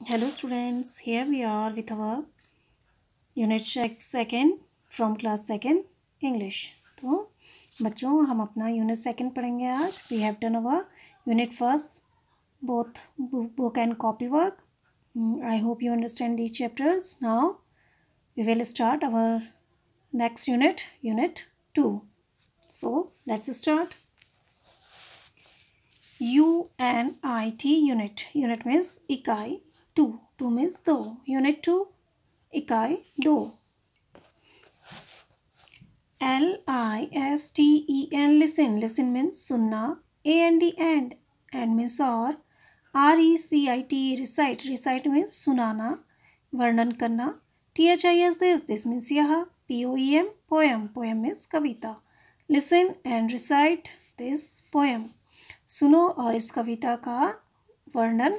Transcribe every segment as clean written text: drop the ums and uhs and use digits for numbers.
Hello students, here we are with our unit second from class second English। तो बच्चों हम अपना unit second पढ़ेंगे आज। We have done our unit first both book and copy work। I hope you understand these chapters। Now we will start our next unit, unit 2। So let's start। UNIT unit, unit means इकाई, two means दो, unit 2 इकाई दो। LISTEN listen means सुनना, and means और, recite means सुनाना, वर्णन करना, THIS this means यह, poem means Kavita. Listen and recite this poem, सुनो और इस कविता का वर्णन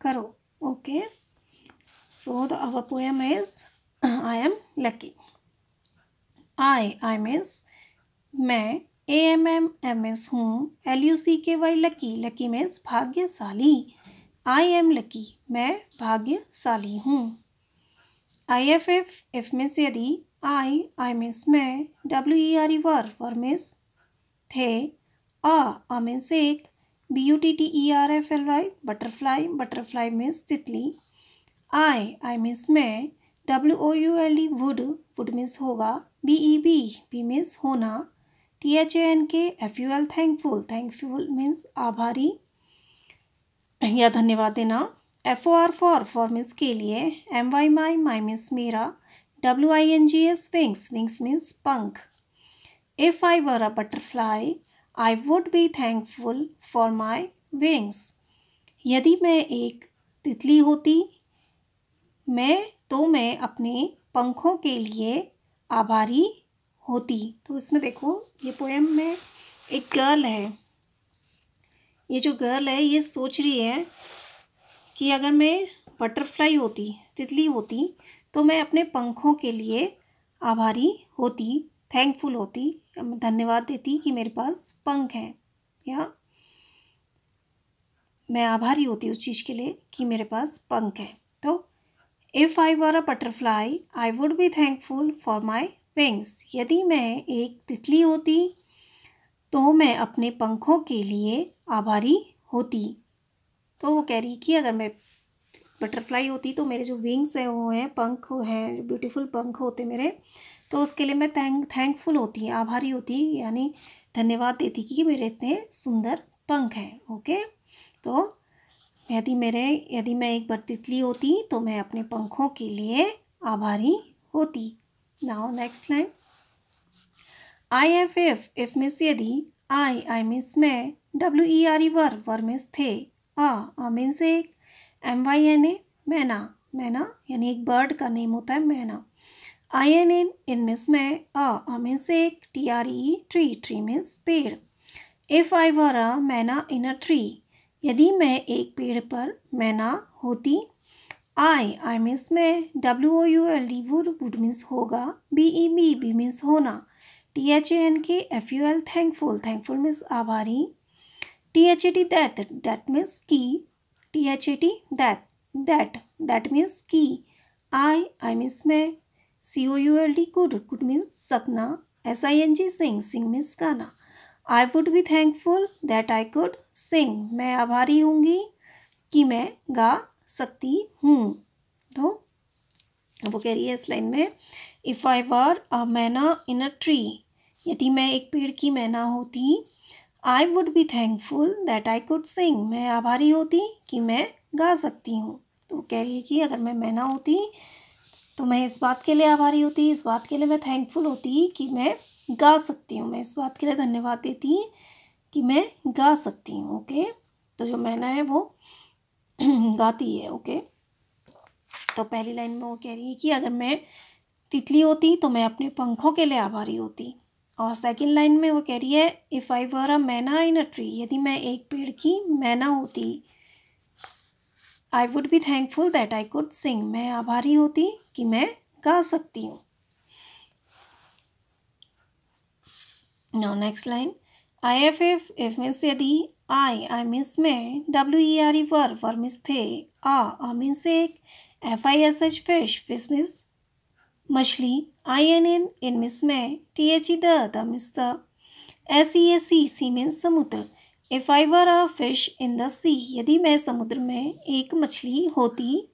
करो। Okay, so our poem is I am lucky। I means मैं, AMM means हूँ, LUCKY lucky means भाग्यशाली। I am lucky मैं भाग्यशाली हूँ। IFF means यदि, I means मैं, WERE means थे, A means एक, BUTTERFLY butterfly means तितली। I means मैं, WOULD means होगा, BEB means होना, THANKFUL thankful means आभारी या धन्यवाद देना। FOR means के लिए, MY means मेरा, WINGS wings means पंख। If I were a butterfly I would be thankful for my wings। यदि मैं एक तितली होती मैं अपने पंखों के लिए आभारी होती। तो इसमें देखो, ये पोएम में एक गर्ल है। ये जो गर्ल है ये सोच रही है कि अगर मैं बटरफ्लाई होती, तितली होती, तो मैं अपने पंखों के लिए आभारी होती, थैंकफुल होती, धन्यवाद देती कि मेरे पास पंख हैं, या मैं आभारी होती उस चीज़ के लिए कि मेरे पास पंख हैं। तो If I were a butterfly, I would be thankful for my wings। यदि मैं एक तितली होती तो मैं अपने पंखों के लिए आभारी होती। तो वो कह रही कि अगर मैं बटरफ्लाई होती तो मेरे जो विंग्स हैं वो हैं, पंख हैं, ब्यूटीफुल पंख होते मेरे, तो उसके लिए मैं थैंकफुल होती, आभारी होती, यानी धन्यवाद देती कि मेरे इतने सुंदर पंख हैं। ओके, तो यदि मैं एक बार तितली होती तो मैं अपने पंखों के लिए आभारी होती। Now next line, IFF means यदि, I मीन्स मैं, WERE मीन्स थे, A मीन्स एक, MYNA मैना यानी एक बर्ड का नेम होता है मैना। INN मीन्स मैं, A मीन्स एक, TRE ट्री मीन्स पेड़। If I were a मैना इन अ ट्री, यदि मैं एक पेड़ पर मैना होती, I मीन्स मैं, WOULD मीन्स होगा, BEB मीन्स होना, THANKFUL थैंकफुल मीन्स आभारी, THAT दैट मीन्स की, THAT दैट मीन्स की, I मीन्स मैं, COULD गुड मीन्स सपना, SING सिंग मीन्स गाना। I would be thankful that I could sing। मैं आभारी होंगी कि मैं गा सकती हूँ। तो वो कह रही है इस लाइन में, If I were a मैना in a tree, यदि मैं एक पेड़ की मैना होती, I would be thankful that I could sing। मैं आभारी होती कि मैं गा सकती हूँ। तो कह रही है कि अगर मैं मैना होती तो मैं इस बात के लिए आभारी होती, इस बात के लिए मैं थैंकफुल होती कि मैं गा सकती हूँ, मैं इस बात के लिए धन्यवाद देती कि मैं गा सकती हूँ। ओके, तो जो मैना है वो गाती है। ओके, तो पहली लाइन में वो कह रही है कि अगर मैं तितली होती तो मैं अपने पंखों के लिए आभारी होती, और सेकंड लाइन में वो कह रही है, इफ़ आई वर अ मैना इन अ ट्री, यदि मैं एक पेड़ की मैना होती, I would be thankful that I could sing, मैं आभारी होती कि मैं गा सकती हूँ। Now next line, IFF means यदि, आई मीन्स मैं, WERE वर मीन्स थे, आ मीन्स एक, FISH फिश मीन्स मछली, INN इन मीन्स मैं, THE the means the, SEA sea means समुद्र। If I were a fish in the sea, यदि मैं समुद्र में एक मछली होती।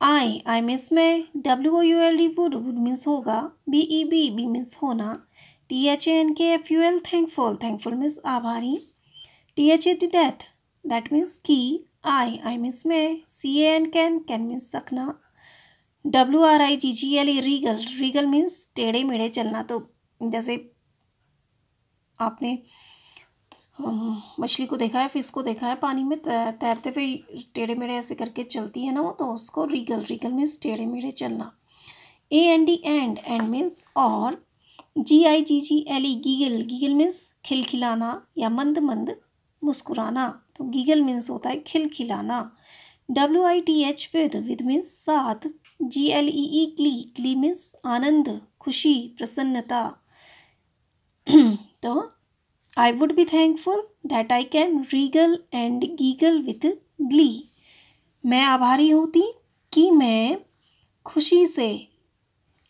आई मीन्स मैं, WOULD वुड मीन्स होगा, BE बी मीन्स होना, THANKFUL थैंकफुल मीन्स आभारी, THAT दैट मीन्स की, आई मीन्स मैं, CAN कैन मीन्स सकना, WRIGGL रीगल मीन्स टेढ़े मेढ़े चलना। तो जैसे आपने मछली को देखा है, फिश को देखा है पानी में तैरते हुए टेढ़े मेढ़े ऐसे करके चलती है ना वो, तो उसको रीगल मीन्स टेढ़े मेढ़े चलना। AND एंड मीन्स और, GIGGLE गीगल मीन्स खिलखिलाना या मंद मंद मुस्कुराना। तो गीगल मीन्स होता है खिलखिलाना। WITH विद मीन्स साथ, GLEE ग्ली मीन्स आनंद, खुशी, प्रसन्नता। तो I would be thankful that I can wriggle and giggle with glee. मैं आभारी होती कि मैं खुशी से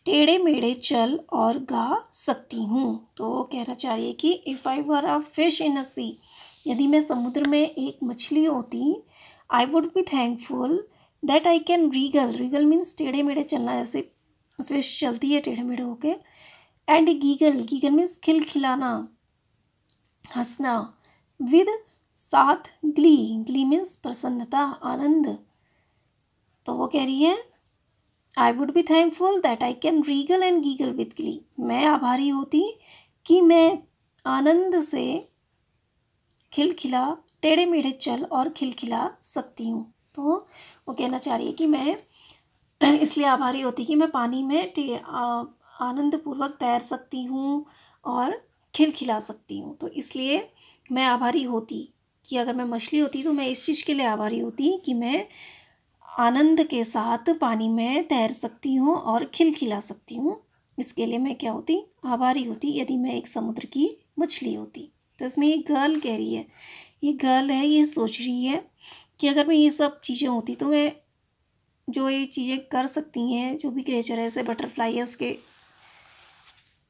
टेढ़े मेढ़े चल और गा सकती हूँ। तो वो कहना चाहिए कि if I were a fish इन अ सी, यदि मैं समुद्र में एक मछली होती, I would be thankful that I can Regal means टेढ़े मेढ़े चलना, जैसे फिश चलती है टेढ़े मेढ़े होके, एंड गीगल मीन्स खिलखिलाना, हंसना, विद साथ, ग्ली मीन्स प्रसन्नता, आनंद। तो वो कह रही है I would be thankful that I can wriggle and giggle with glee, मैं आभारी होती कि मैं आनंद से खिलखिला टेढ़े मेढ़े चल और खिलखिला सकती हूँ। तो वो कहना चाह रही है कि मैं इसलिए आभारी होती कि मैं पानी में आनंदपूर्वक तैर सकती हूँ और खिलखिला सकती हूँ। तो इसलिए मैं आभारी होती कि अगर मैं मछली होती तो मैं इस चीज़ के लिए आभारी होती कि मैं आनंद के साथ पानी में तैर सकती हूँ और खिलखिला सकती हूँ। इसके लिए मैं क्या होती, आभारी होती, यदि मैं एक समुद्र की मछली होती। तो इसमें ये गर्ल कह रही है, ये गर्ल है, ये सोच रही है कि अगर मैं ये सब चीज़ें होती तो मैं जो ये चीज़ें कर सकती हैं, जो भी क्रिएचर है, जैसे बटरफ्लाई है उसके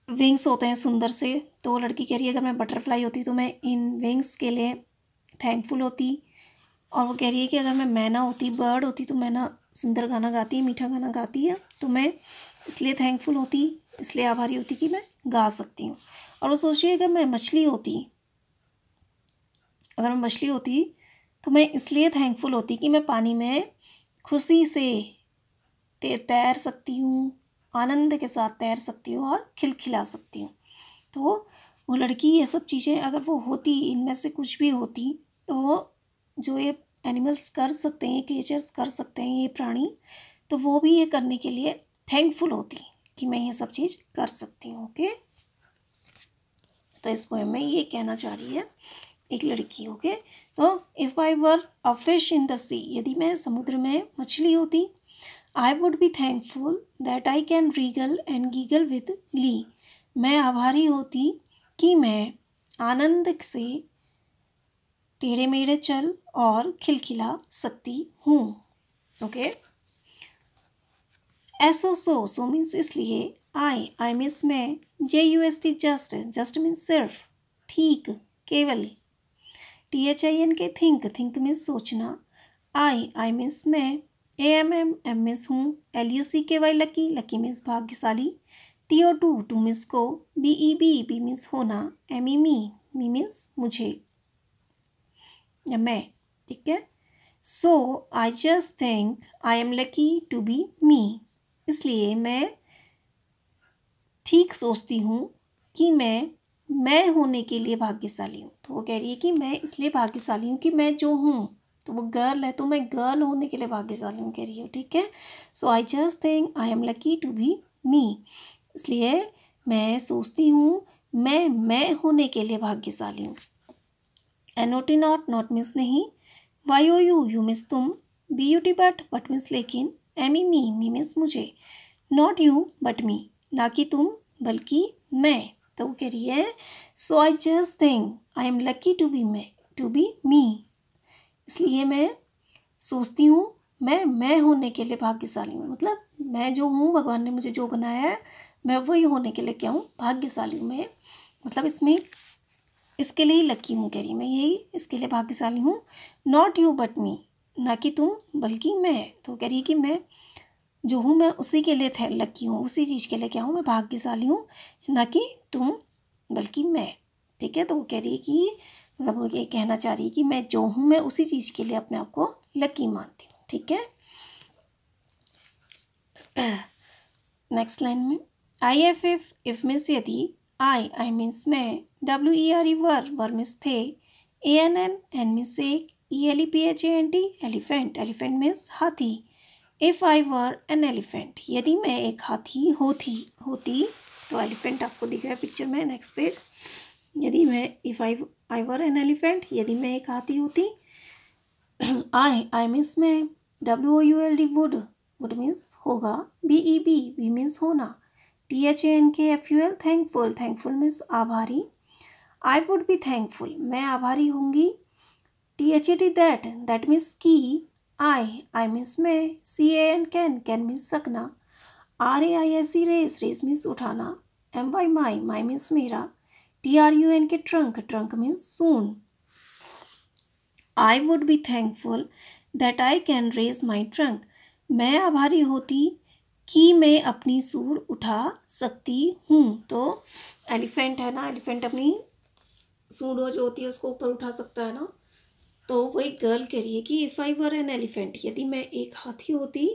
विंग्स होते हैं सुंदर से, तो वो लड़की कह रही है अगर मैं बटरफ्लाई होती तो मैं इन विंग्स के लिए थैंकफुल होती। और वो कह रही है कि अगर मैं मैना होती, बर्ड होती, तो मैना सुंदर गाना गाती है, मीठा गाना गाती है, तो मैं इसलिए थैंकफुल होती, इसलिए आभारी होती कि मैं गा सकती हूँ। और वो सोच रही है अगर मैं मछली होती तो मैं इसलिए थैंकफुल होती कि मैं पानी में खुशी से तैर सकती हूँ, आनंद के साथ तैर सकती हूँ और खिलखिला सकती हूँ। तो वो लड़की ये सब चीज़ें अगर वो होती, इनमें से कुछ भी होती, तो जो ये एनिमल्स कर सकते हैं, क्रिएचर्स कर सकते हैं, ये प्राणी, तो वो भी ये करने के लिए थैंकफुल होती कि मैं ये सब चीज़ कर सकती हूँ। ओके, तो इस पोएम में ये कहना चाह रही है एक लड़की। ओके, तो if I were a fish in the sea, यदि मैं समुद्र में मछली होती, I would be thankful that I can wriggle and giggle with glee, मैं आभारी होती कि मैं आनंद से टेढ़े मेढ़े चल और खिलखिला सकती हूँ। ओके, सो मीन्स इसलिए, आई मीन्स मैं, JUST जस्ट मीन्स सिर्फ, ठीक, केवल, THINK थिंक मीन्स सोचना, आई मीन्स मैं, AMM मीन्स हूँ, LUCKY लकी मीन्स भाग्यशाली, TO टू मीन्स को, BE मीन्स होना, ME मी मीन्स मुझे या मैं। ठीक है, so I just think I am lucky to be me, इसलिए मैं ठीक सोचती हूँ कि मैं होने के लिए भाग्यशाली हूँ। तो वो कह रही है कि मैं इसलिए भाग्यशाली हूँ कि मैं जो हूँ, तो वो गर्ल है तो मैं गर्ल होने के लिए भाग्यशाली हूँ कह रही है। ठीक है, so I just think I am lucky to be me, इसलिए मैं सोचती हूँ मैं होने के लिए भाग्यशाली हूँ। NOT नॉट मीन्स नहीं, YOU मीन्स तुम, BUT बट मीन्स लेकिन, ME मी मीन्स मुझे, नॉट यू बट मी, ना कि तुम बल्कि मैं। तो वो कह रही है so I just think I am lucky to be मैं, टू बी मी। इसलिए मैं सोचती हूँ मैं होने के लिए भाग्यशाली हूँ। मतलब मैं जो हूँ, भगवान ने मुझे जो बनाया है, मैं वही होने के लिए क्या हूँ, भाग्यशाली हूँ। मैं मतलब इसमें इसके लिए ही लकी हूँ, कह रही मैं यही इसके लिए भाग्यशाली हूँ। नॉट यू बट मी, ना कि तुम बल्कि मैं। तो कह रही कि मैं जो हूँ मैं उसी के लिए लकी हूँ, उसी चीज़ के लिए क्या हूँ, मैं भाग्यशाली हूँ, ना कि तुम बल्कि मैं। ठीक है, तो वो कह रही है कि मतलब वो ये कहना चाह रही है कि मैं जो हूँ मैं उसी चीज़ के लिए अपने आप को लकी मानती हूँ। ठीक है, नेक्स्ट लाइन में आई एफ इफ मीन्स यदि, आई मीन्स मैं, WERE वर मीन्स थे, ANN मीन्स एक, ELEPHANT एलिफेंट, एलिफेंट मीन्स हाथी। If I were an elephant, यदि मैं एक हाथी होती तो एलिफेंट आपको दिख रहा है पिक्चर में, नेक्स्ट पेज। यदि मैं if I were an elephant, यदि मैं एक हाथी होती। आई मीन्स मैं, WOULD वुड मीन्स होगा, BEB मीन्स होना, THANKFUL थैंकफुल मीन्स आभारी। आई वुड बी थैंकफुल, मैं आभारी होंगी। THET दैट मीन्स की। आई मीन्स मैं, CAN कैन मीन्स सकना। RAISE रेस मीन्स उठाना। MY माई मीन्स मेरा। TRUNK ट्रंक मीन्स सून। I would be thankful that I can raise my trunk, मैं आभारी होती कि मैं अपनी सूंड उठा सकती हूँ। तो एलिफेंट है ना, एलिफेंट अपनी सूंड जो होती है उसको ऊपर उठा सकता है ना। तो वही गर्ल कह रही है कि if I were an elephant, यदि मैं एक हाथी होती,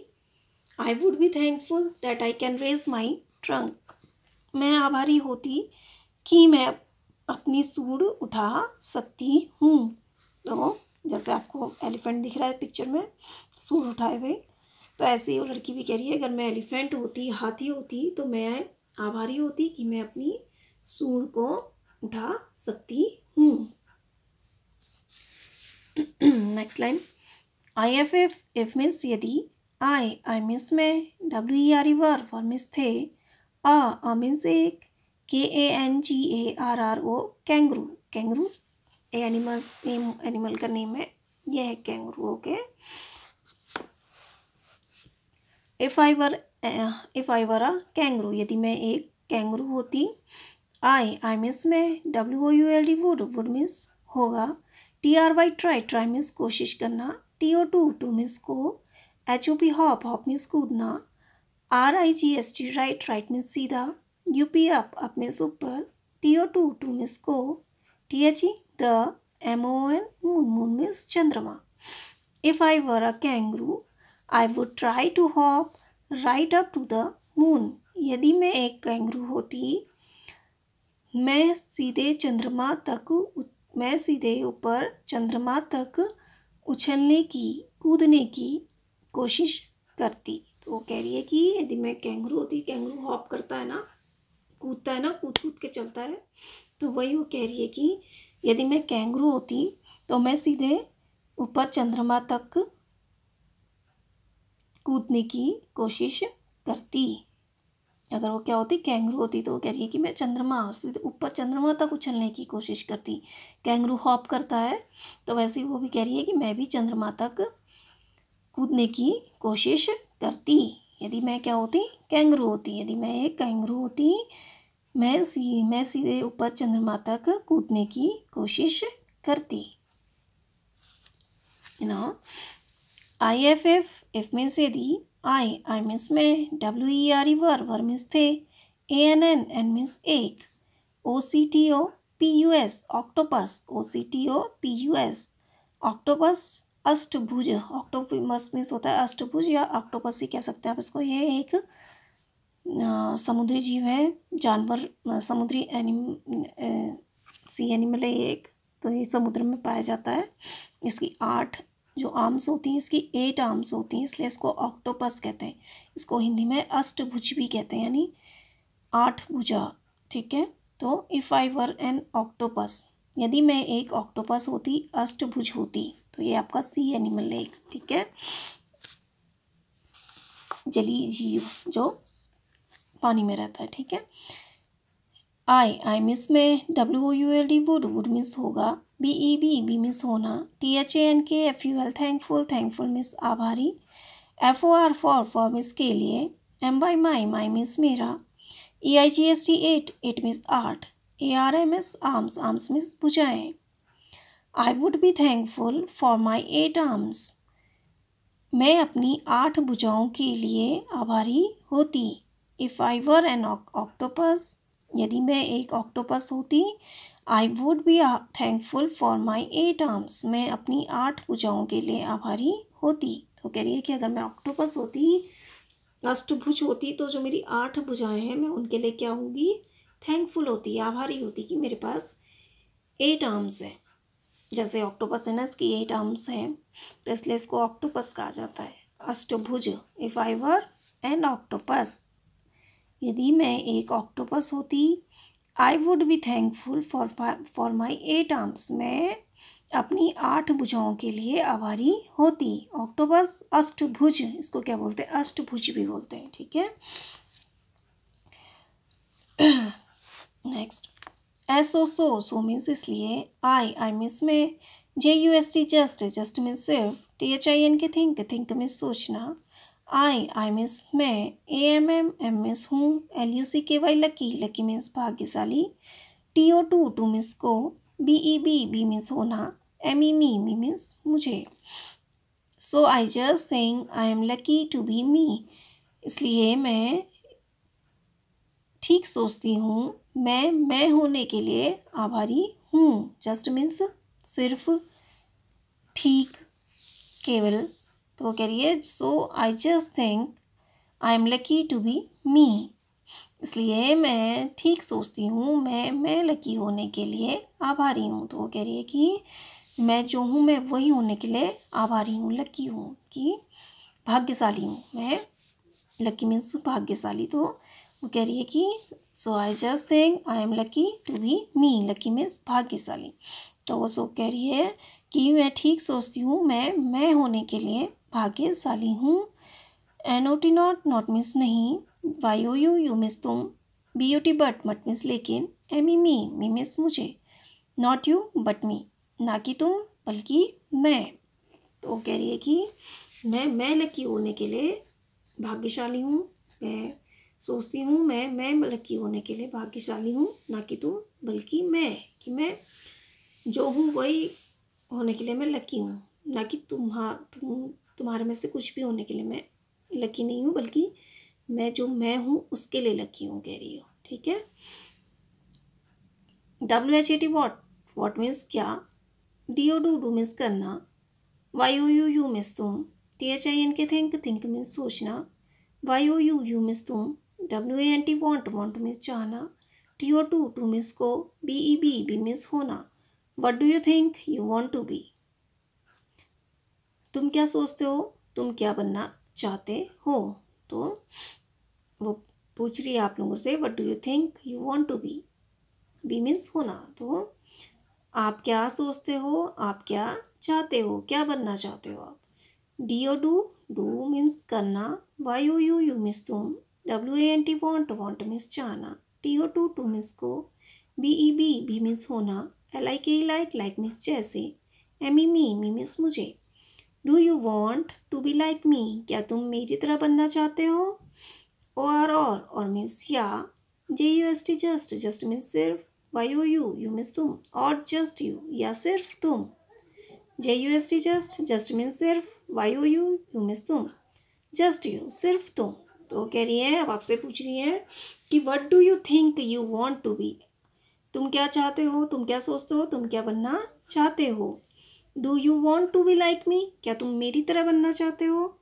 I would be thankful that I can raise my trunk, मैं आभारी होती कि मैं अपनी सूंड उठा सकती हूँ। तो जैसे आपको एलिफेंट दिख रहा है पिक्चर में सूंड उठाए हुए, तो ऐसे ही वो लड़की भी कह रही है अगर मैं एलिफेंट होती, हाथी होती, तो मैं आभारी होती कि मैं अपनी सूंड को उठा सकती हूँ। Next line, IF if means यदि, आई मीन्स मैं, WERE वर मीन्स थे, अ मीन्स एक, KANGARRO kangaroo, kangaroo animals name, animal का नेम है, यह है kangaroo. Okay, if I were a kangaroo, यदि मैं एक कैंगरू होती। आई मीन्स मैं, WOULD वुड मीन्स होगा। TRY ट्राई मीन्स कोशिश करना। TO टू मीन्स को। HOP हॉप मीन्स कूदना। RIGST राइट मीन्स सीधा। UP अप मीन्स ऊपर। TO टू मीन्स को। THE the. MON moon means चंद्रमा। If I were a kangaroo, I would try to hop right up to the moon, यदि मैं एक kangaroo होती, मैं सीधे ऊपर चंद्रमा तक उछलने की, कूदने की कोशिश करती। तो वो कह रही है कि यदि मैं कैंगरू होती, कैंगरू हॉप करता है ना, कूदता है ना, कूद कूद के चलता है, तो वही वो कह रही है कि यदि मैं कैंगरू होती तो मैं सीधे ऊपर चंद्रमा तक कूदने की कोशिश करती। अगर वो क्या होती, कैंगरू होती, तो वो कह रही है कि मैं ऊपर चंद्रमा तक उछलने की कोशिश करती। कैंगरू हॉप करता है, तो वैसे ही वो भी कह रही है कि मैं भी चंद्रमा तक कूदने की कोशिश करती। यदि मैं क्या होती, कैंगरू होती, यदि मैं एक कैंगरू होती, मैं सीधे ऊपर चंद्रमा तक कूदने की कोशिश करती। IF इफ मीन्स यदि, आई मीन्स मैं, WERE वर मीन्स थे, ANN मीन्स एक, OCTOPUS ऑक्टोपस, OCTOPUS ऑक्टोपस, अष्टभुज, ऑक्टोपस मीन्स होता है अष्टभुज या ऑक्टोपस ही कह सकते हैं आप इसको। ये एक समुद्री जीव है, जानवर, समुद्री सी एनिमल है एक, तो ये समुद्र में पाया जाता है। इसकी 8 जो आर्म्स होती हैं, इसकी 8 आर्म्स होती हैं, इसलिए इसको ऑक्टोपस कहते हैं। इसको हिंदी में अष्टभुज भी कहते हैं, यानी 8 भुजा। ठीक है, तो if I were an octopus, यदि मैं एक ऑक्टोपस होती, अष्टभुज होती, तो ये आपका सी एनिमल है। ठीक है, जलीय जीव जो पानी में रहता है। ठीक है, आई मीन्स में, WOULD वुड मीन्स होगा। BEB मीन्स होना, THANKFUL थैंकफुल मीन्स आभारी, FOR फॉर मीन्स के लिए, MY माई मीन्स मेरा, EIGST एट मीन्स आठ, ARMS आर्म्स मीन्स भुजाएं। I would be thankful for my 8 arms, मैं अपनी 8 भुजाओं के लिए आभारी होती। If I were an octopus, यदि मैं एक ऑक्टोपस होती, I would be thankful for my 8 arms, मैं अपनी 8 भुजाओं के लिए आभारी होती। तो कह रही है कि अगर मैं ऑक्टोपस होती, अष्टभुज होती, तो जो मेरी 8 भुजाएं हैं मैं उनके लिए क्या होंगी, थैंकफुल होती, आभारी होती कि मेरे पास 8 आर्म्स हैं। जैसे ऑक्टोपस है ना, इसकी 8 आर्म्स हैं, तो इसलिए इसको ऑक्टोपस कहा जाता है, अष्टभुज। If I were an octopus, यदि मैं एक ऑक्टोपस होती, I would be thankful for my 8 arms, मैं अपनी 8 भुजाओं के लिए आभारी होती। ऑक्टोपस अष्टभुज, इसको क्या बोलते हैं, अष्टभुज भी बोलते हैं, ठीक है। नेक्स्ट, सो मीन्स इसलिए, आई मीन्स में, JUST जस्ट मीन्स सिर्फ, THINK थिंक मीन्स सोचना, आई मीन्स मैं, AMM मीन्स हूँ, LUCKY लकी मीन्स भाग्यशाली, TO टू मीन्स को, BEB मीन्स होना, ME मीन्स मुझे। So I just think I am lucky to be me, इसलिए मैं ठीक सोचती हूँ, मैं होने के लिए आभारी हूँ। जस्ट मीन्स सिर्फ, ठीक, केवल। तो वो कह रही है so I just think I am lucky to be me, इसलिए मैं ठीक सोचती हूँ, मैं लकी होने के लिए आभारी हूँ। तो वो कह रही है कि मैं जो हूँ मैं वही होने के लिए आभारी हूँ, लकी हूँ, कि भाग्यशाली हूँ मैं। लकी मीन्स भाग्यशाली। तो वो कह रही है कि so I just think I am lucky to be me, lucky means भाग्यशाली। तो वो सो कह रही है कि मैं ठीक सोचती हूँ, मैं होने के लिए भाग्यशाली हूँ। NOT नॉट मीन्स नहीं, YOU मीन्स तुम, BUT बट मीन्स लेकिन, ME मी मीन्स मुझे, नॉट यू बट मी, ना कि तुम बल्कि मैं। तो वो कह रही है कि मैं लकी होने के लिए भाग्यशाली हूँ, मैं सोचती हूँ मैं लकी होने के लिए भाग्यशाली हूँ, ना कि तुम बल्कि मैं, कि मैं जो हूँ वही होने के लिए मैं लकी हूँ, ना कि तुम्हारे में से कुछ भी होने के लिए मैं लकी नहीं हूँ, बल्कि मैं हूँ उसके लिए लकी हूँ, कह रही हो, ठीक है। WHAT वॉट मीन्स क्या, DO डू मीन्स करना, YOU मीन्स तुम, THINK थिंक मीन्स सोचना, YOU मीन्स तुम, WANT वांट मीन्स चाहना, TO टू मीन्स को, BEB मीन्स होना, what do you think you want to be, तुम क्या सोचते हो, तुम क्या बनना चाहते हो। तो वो पूछ रही है आप लोगों से, what do you think you want to be, be means होना। तो आप क्या सोचते हो, आप क्या चाहते हो, क्या बनना चाहते हो आप। DO डू मीन्स करना, YOU मीन्स तुम, WANT वांट मीन्स चाहना, TO टू मीन्स को, BEB मीन्स होना, LIKE लाइक मीन्स जैसे, ME मी मीन्स मुझे। Do you want to be like me, क्या तुम मेरी तरह बनना चाहते हो। और मीन्स या, JUST जस्ट मीन्स सिर्फ, YOU मीन्स तुम, और जस्ट यू या सिर्फ तुम, JUST जस्ट मीन्स सिर्फ, YOU मीन्स तुम, जस्ट यू सिर्फ तुम। तो कह रही है, अब आपसे पूछ रही है कि what do you think you want to be, तुम क्या चाहते हो, तुम क्या सोचते हो, तुम क्या बनना चाहते हो। Do you want to be like me, क्या तुम मेरी तरह बनना चाहते हो।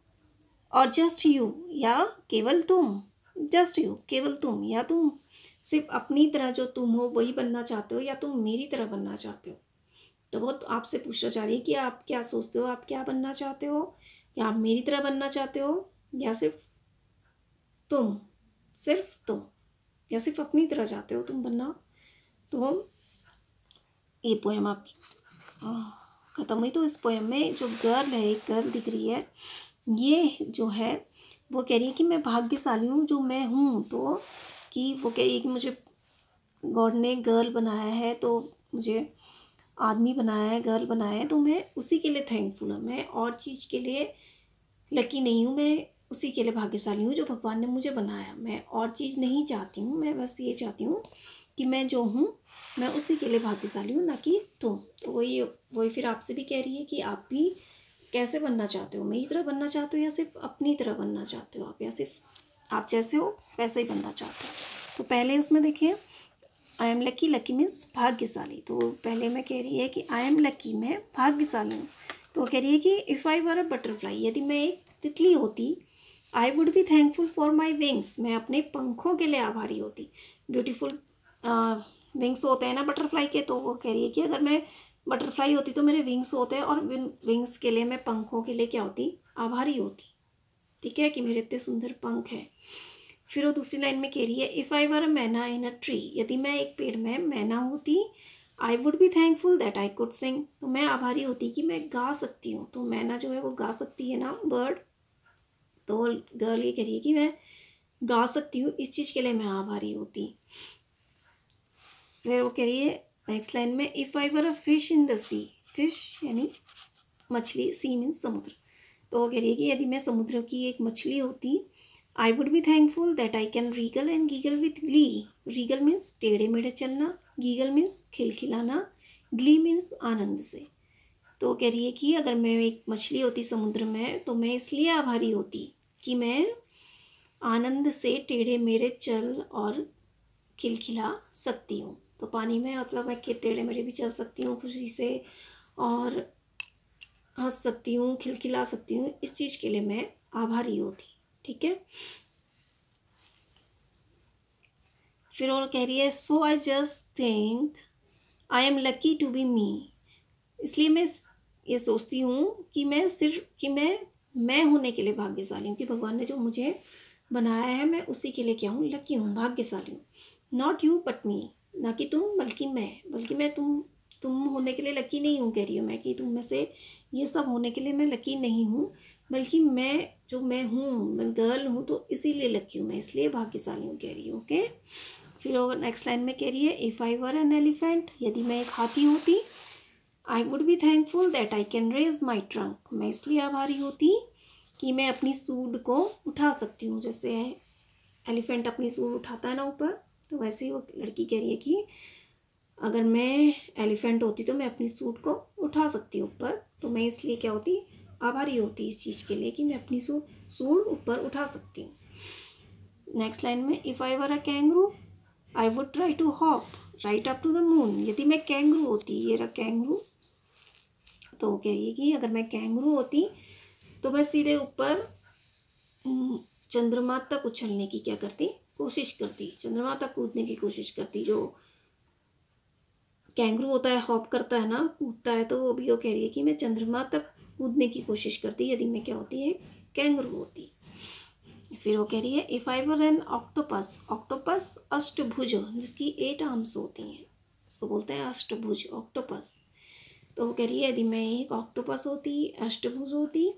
और जस्ट यू या केवल तुम, जस्ट यू केवल तुम, या तुम सिर्फ अपनी तरह जो तुम हो वही बनना चाहते हो, या तुम मेरी तरह बनना चाहते हो। तो वो आपसे पूछना चाह रही है कि आप क्या सोचते हो, आप क्या बनना चाहते हो, या आप मेरी तरह बनना चाहते हो, या सिर्फ तुम, या सिर्फ अपनी तरह चाहते हो तुम बनना। तो ये पोएम आपकी ख़त्म हुई। तो इस पोएम में जो गर्ल है, एक गर्ल दिख रही है, ये जो है वो कह रही है कि मैं भाग्यशाली हूँ जो मैं हूँ। तो कि वो कह रही है कि मुझे गॉड ने गर्ल बनाया है, तो मुझे आदमी बनाया है, गर्ल बनाया है, तो मैं उसी के लिए थैंकफुल हूँ। मैं और चीज़ के लिए लकी नहीं हूँ, मैं उसी के लिए भाग्यशाली हूँ जो भगवान ने मुझे बनाया। मैं और चीज़ नहीं चाहती हूँ, मैं बस ये चाहती हूँ कि मैं जो हूँ मैं उसी के लिए भाग्यशाली हूँ, ना कि तुम। तो वही फिर आपसे भी कह रही है कि आप भी कैसे बनना चाहते हो, मेरी तरह बनना चाहते हो या सिर्फ अपनी तरह बनना चाहते हो आप, या सिर्फ आप जैसे हो वैसे ही बनना चाहते हो। तो पहले उसमें देखिए आई एम लकी, लकी मीन्स भाग्यशाली। तो पहले में कह रही है कि आई एम लकी, मैं भाग्यशाली हूँ। तो वो कह रही है कि if I were a butterfly, यदि मैं एक तितली होती, I would be thankful for my wings, मैं अपने पंखों के लिए आभारी होती। ब्यूटीफुल विंग्स होते हैं ना बटरफ्लाई के, तो वो कह रही है कि अगर मैं बटरफ्लाई होती तो मेरे विंग्स होते हैं, और विंग्स के लिए मैं पंखों के लिए क्या होती, आभारी होती। ठीक है, कि मेरे इतने सुंदर पंख हैं। फिर वो दूसरी लाइन में कह रही है इफ़ आई वर अ मैना इन अ ट्री, यदि मैं एक पेड़ में मैना होती, I would be thankful that I could sing, तो मैं आभारी होती कि मैं गा सकती हूँ। तो मैना जो है वो गा सकती है ना, बर्ड। तो गर्ल ये कह रही है कि मैं गा सकती हूँ, इस चीज़ के लिए मैं आभारी होती। फिर वो कह रही है नेक्स्ट लाइन में if I were a fish in the sea, fish यानी मछली, सी मीन्स समुद्र। तो वो कह रही है कि यदि मैं समुद्र की एक मछली होती, I would be thankful that I can wriggle and giggle with glee. Wriggle means टेढ़े मेढ़े चलना, गीगल मीन्स खिलखिलाना, ग्ली मीन्स आनंद से। तो वो कह रही है कि अगर मैं एक मछली होती समुद्र में, तो मैं इसलिए आभारी होती कि मैं आनंद से टेढ़े मेढ़े चल और खिलखिला सकती हूँ। तो पानी में मतलब मैं टेढ़े मेढ़े भी चल सकती हूँ खुशी से, और हंस सकती हूँ, खिलखिला सकती हूँ, इस चीज़ के लिए मैं आभारी होती। ठीक है। फिर और कह रही है so I just think I am lucky to be me, इसलिए मैं ये सोचती हूँ कि मैं होने के लिए भाग्यशाली हूँ, कि भगवान ने जो मुझे बनाया है मैं उसी के लिए क्या हूँ, लकी हूँ, भाग्यशाली हूँ। नॉट यू बट मी, ना कि तुम बल्कि मैं तुम होने के लिए लकी नहीं हूँ, कह रही हूँ मैं कि तुम में से ये सब होने के लिए मैं लकी नहीं हूँ, बल्कि मैं हूँ, मैं गर्ल हूँ, तो इसीलिए लकी हूँ, मैं इसलिए भाग्यशाली हूँ, कह रही हूँ। ओके। फिर और नेक्स्ट लाइन में कह रही है if I were an elephant, यदि मैं एक हाथी होती, I would be thankful that I can raise my trunk, मैं इसलिए आभारी होती कि मैं अपनी सूंड को उठा सकती हूँ। जैसे एलिफेंट अपनी सूंड उठाता है ना ऊपर, तो वैसे ही वो लड़की कह रही है कि अगर मैं एलिफेंट होती तो मैं अपनी सूंड को उठा सकती हूँ ऊपर, तो मैं इसलिए क्या होती, आभारी होती इस चीज़ के लिए कि मैं अपनी सूंड ऊपर उठा सकती हूँ। नेक्स्ट लाइन में if I were a kangaroo, I would try to hop right up to the moon, यदि मैं कैंगरू होती, ये रहा कैंगरू, तो वो कह रही है कि अगर मैं कैंगरू होती तो मैं सीधे ऊपर चंद्रमा तक उछलने की क्या करती, कोशिश करती, चंद्रमा तक कूदने की कोशिश करती। जो कैंगरू होता है हॉप करता है ना, कूदता है, तो वो भी वो कह रही है कि मैं चंद्रमा तक कूदने की कोशिश करती यदि मैं क्या होती है, कैंगरू होती। फिर वो कह रही है if I were an octopus, octopus अष्टभुज जिसकी 8 आर्म्स होती हैं, उसको बोलते हैं अष्टभुज, ऑक्टोपस। तो वो कह रही है यदि मैं एक ऑक्टोपस होती, अष्टभुज होती,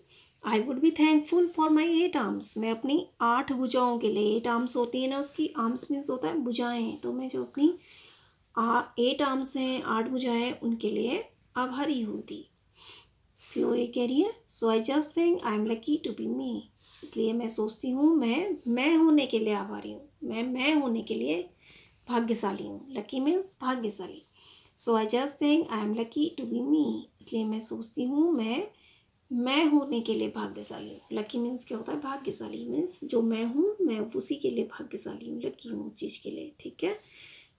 I would be thankful for my 8 arms, मैं अपनी 8 भुजाओं के लिए, 8 आर्म्स होती है ना उसकी, आर्म्स मीन्स होता है भुजाएं, तो मैं जो अपनी 8 आर्म्स हैं, 8 भुजाएं, उनके लिए आभारी होती। फिर वो ये कह रही है so I just think I am lucky to be me, इसलिए मैं सोचती हूँ मैं होने के लिए आभारी हूँ, मैं होने के लिए भाग्यशाली हूँ। लकी मीन्स भाग्यशाली। So I just think I am lucky to be me, इसलिए मैं सोचती हूँ मैं होने के लिए भाग्यशाली हूँ। लकी मीन्स क्या होता है, भाग्यशाली मीन्स जो मैं हूँ मैं उसी के लिए भाग्यशाली हूँ, लकी हूँ चीज़ के लिए। ठीक है।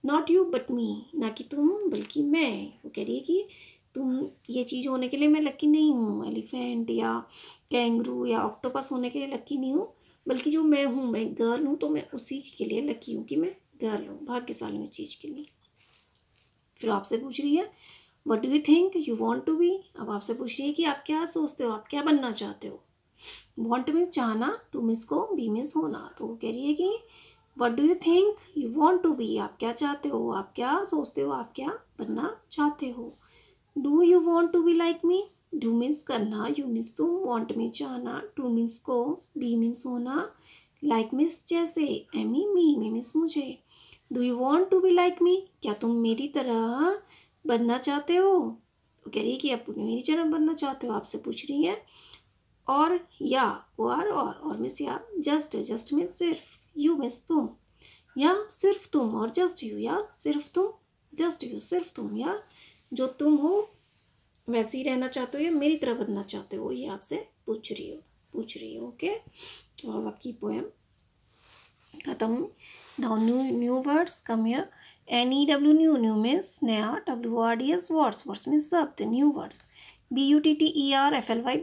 नॉट यू बट मी, ना कि तुम बल्कि मैं। वो कह रही है कि तुम ये चीज़ होने के लिए मैं लकी नहीं हूँ, एलिफेंट या कैंगरू या ऑक्टोपस होने के लिए लकी नहीं हूँ, बल्कि जो मैं हूँ, मैं गर्ल हूँ, तो मैं उसी के लिए लकी हूँ कि मैं गर्ल हूँ, भाग्यशाली हूँ चीज़ के लिए। फिर आपसे पूछ रही है what do you think you want to be, अब आपसे पूछ रही है कि आप क्या सोचते हो, आप क्या बनना चाहते हो। वांट मीन्स चाहना, टू मीन्स को, बी मीन्स होना। तो वो कह रही है कि what do you think you want to be, आप क्या चाहते हो, आप क्या सोचते हो, आप क्या बनना चाहते हो। Do you want to be like me, do means करना, यू मीन्स तुम, वॉन्ट मीन्स चाहना, टू मीन्स को, बी मीन्स होना, लाइक मीन्स जैसे, एमी मी मीन्स मुझे। Do you want to be like me, क्या तुम मेरी तरह बनना चाहते हो? तो कह रही है कि आप मेरी तरह बनना चाहते हो, आपसे पूछ रही है। और या और मीन्स या, जस्ट मीन्स सिर्फ, यू मीन्स तुम, या सिर्फ तुम और जस्ट यू, या सिर्फ तुम जस्ट यू, सिर्फ तुम या जो तुम हो वैसे ही रहना चाहते हो या मेरी तरह बनना चाहते हो, ये आपसे पूछ रही हो। ओके, तो आपकी पोएम खत्म। Now new words come here. NEW new means नया, WORDS वर्ड्स मीन्स शब्द, new words. BUTTERFLY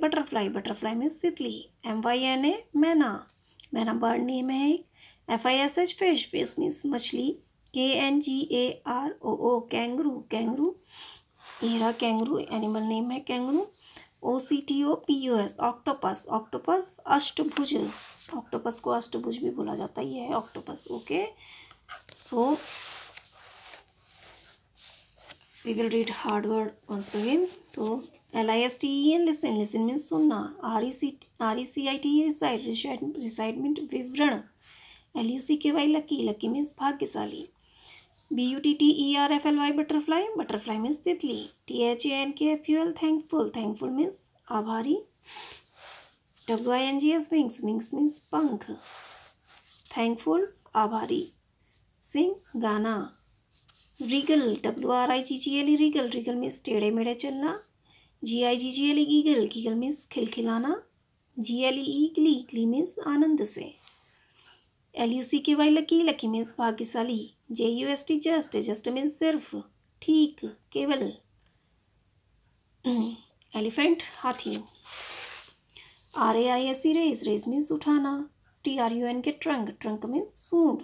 butterfly means तितली। MYNA मैना बर्ड नेम है एक। FISH फिश मीन्स मछली। KNGAROO कैंगरू ये रहा कैंगरू, एनिमल नेम है कैंगरू। OCTOPUS ऑक्टोपस अष्टभुज, ऑक्टोपस को अष्टभुज भी बोला जाता है, ये है octopus. Okay, so we will read hard word once again. तो LISTEN लिसन मीन्स सुनना। RECIT रिसाइटमेंट विवरण। LUCKY लकी मीन्स भाग्यशाली। BUTTERFLY बटरफ्लाई मीन्स तितली। THANKFUL थैंकफुल मीन्स आभारी। WINGS विंग्स मीन्स पंख। थैंकफुल आभारी। सिंग गाना। रिगल RIGGL मीन्स टेढ़े मेढ़े चलना। GIGGL गीगल मीन्स खिलखिलाना। GLE ग्ली मीन्स आनंद से। LUCKY लकी मीन्स भाग्यशाली। JUST जस्ट मीन्स सिर्फ, ठीक, केवल। एलिफेंट हाथी। RAISE रेस मीन्स उठाना। TRUNK ट्रंक मीन्स सूंड।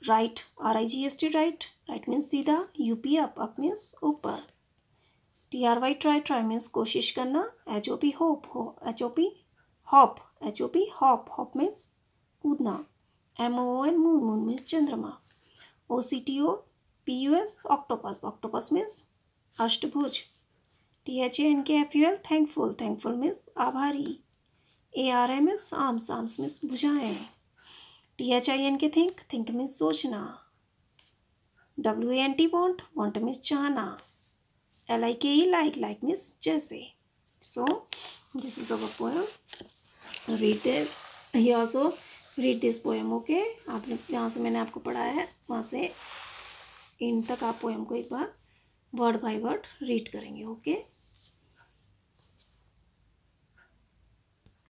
राइट RIGST राइट मीन्स सीधा। UP अप मीन्स ऊपर। TRY ट्राई मीन्स कोशिश करना। HOP हॉप मीन्स कूदना। MOON मून मीन्स चंद्रमा। OCTOPUS ऑक्टोपस मीन्स अष्टभुज। THANKFUL थैंकफुल मीन्स आभारी। ARM मीन्स आर्म्स मीन्स भुजाएं। THINK थिंक मीन्स सोचना। WANT वांट मीन्स चाहना। LIKE लाइक मीन्स जैसे। So this is our poem. you also read this poem, okay. आपने जहाँ से मैंने आपको पढ़ाया है वहाँ से इन तक आप पोएम को एक बार वर्ड बाय वर्ड रीड करेंगे, ओके।